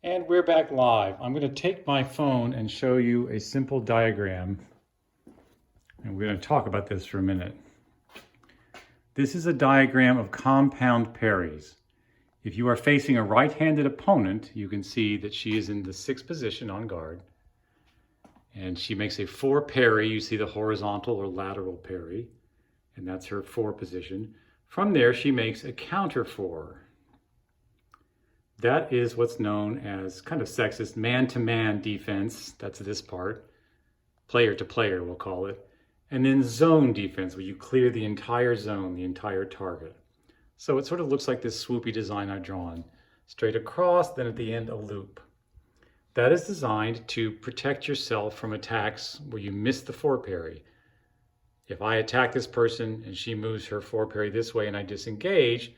And we're back live. I'm going to take my phone and show you a simple diagram. And we're going to talk about this for a minute. This is a diagram of compound parries. If you are facing a right-handed opponent, you can see that she is in the 6th position on guard. And she makes a 4 parry. You see the horizontal or lateral parry. And that's her 4 position. From there, she makes a counter 4. That is what's known as kind of sexist man-to-man defense. That's this part. Player to player, we'll call it. And then zone defense, where you clear the entire zone, the entire target. So it sort of looks like this swoopy design I've drawn. Straight across, then at the end, a loop. That is designed to protect yourself from attacks where you miss the 4 parry. If I attack this person and she moves her 4 parry this way and I disengage,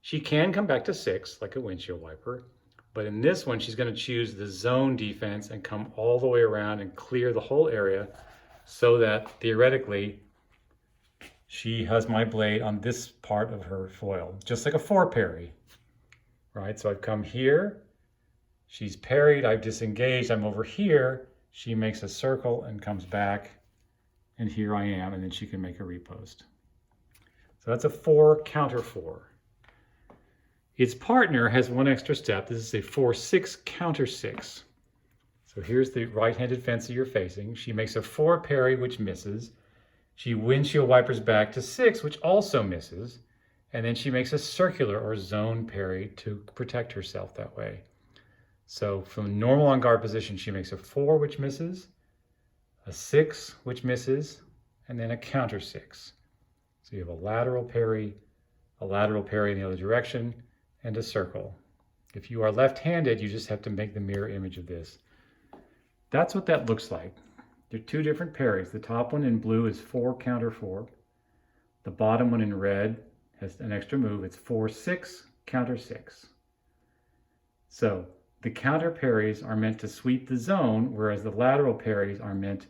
she can come back to 6 like a windshield wiper. But in this one, she's going to choose the zone defense and come all the way around and clear the whole area so that theoretically she has my blade on this part of her foil, just like a 4 parry, right? So I've come here, she's parried, I've disengaged, I'm over here, she makes a circle and comes back, and here I am, and then she can make a repost. So that's a 4 counter 4. Its partner has one extra step. This is a 4-6 counter 6. So here's the right-handed fencer you're facing. She makes a 4 parry, which misses. She windshield wipers back to 6, which also misses. And then she makes a circular or zone parry to protect herself that way. So from normal on guard position, she makes a 4, which misses, a 6, which misses, and then a counter 6. So you have a lateral parry in the other direction, and a circle. If you are left-handed, you just have to make the mirror image of this. That's what that looks like. There are 2 different parries. The top one in blue is 4 counter 4. The bottom one in red has an extra move. It's 4-6 counter 6. So the counter parries are meant to sweep the zone, whereas the lateral parries are meant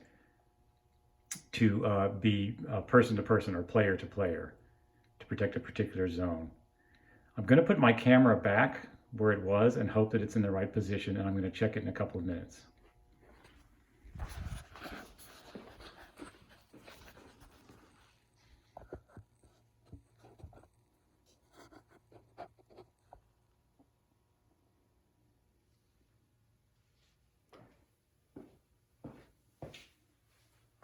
to be person to person or player to player to protect a particular zone. I'm going to put my camera back where it was and hope that it's in the right position, and I'm going to check it in a couple of minutes.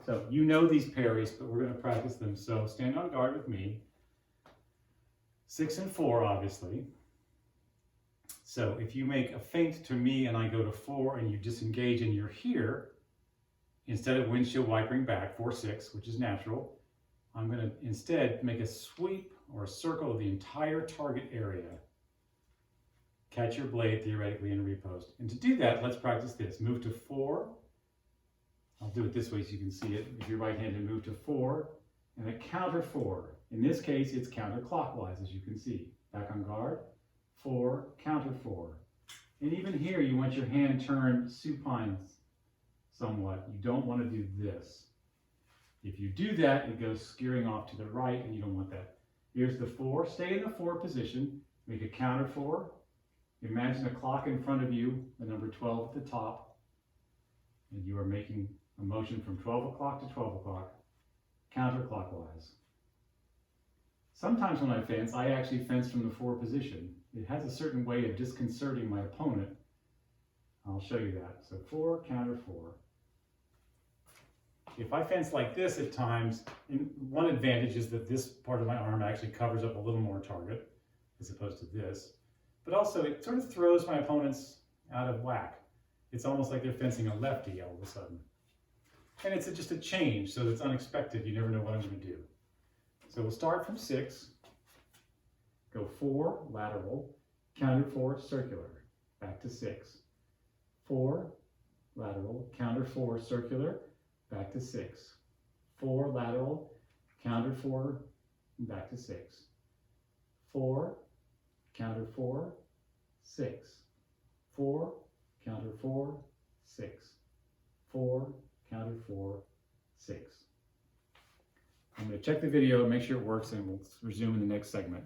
So you know these parries, but we're going to practice them. So stand on guard with me. 6 and 4, obviously. So if you make a feint to me and I go to 4 and you disengage and you're here, instead of windshield wipering back 4-6, which is natural, I'm going to instead make a sweep or a circle of the entire target area. Catch your blade theoretically and repost. And to do that, let's practice this. Move to 4. I'll do it this way so you can see it. If you're right-handed, move to 4 and a counter 4. In this case, it's counterclockwise, as you can see. Back on guard, 4, counter 4. And even here, you want your hand turned supine somewhat. You don't want to do this. If you do that, it goes skewering off to the right, and you don't want that. Here's the 4. Stay in the 4 position. Make a counter 4. Imagine a clock in front of you, the number 12 at the top, and you are making a motion from 12 o'clock to 12 o'clock, counterclockwise. Sometimes when I fence, I actually fence from the 4 position. It has a certain way of disconcerting my opponent. I'll show you that. So 4, counter 4. If I fence like this at times, one advantage is that this part of my arm actually covers up a little more target as opposed to this. But also it sort of throws my opponents out of whack. It's almost like they're fencing a lefty all of a sudden. And it's just a change, so it's unexpected. You never know what I'm going to do. So we'll start from 6, go 4, lateral, counter 4, circular, back to 6. 4, lateral, counter 4, circular, back to 6. 4, lateral, counter 4, back to 6. 4, counter 4, 6. 4, counter 4, 6. 4, counter 4, 6. I'm going to check the video and make sure it works, and we'll resume in the next segment.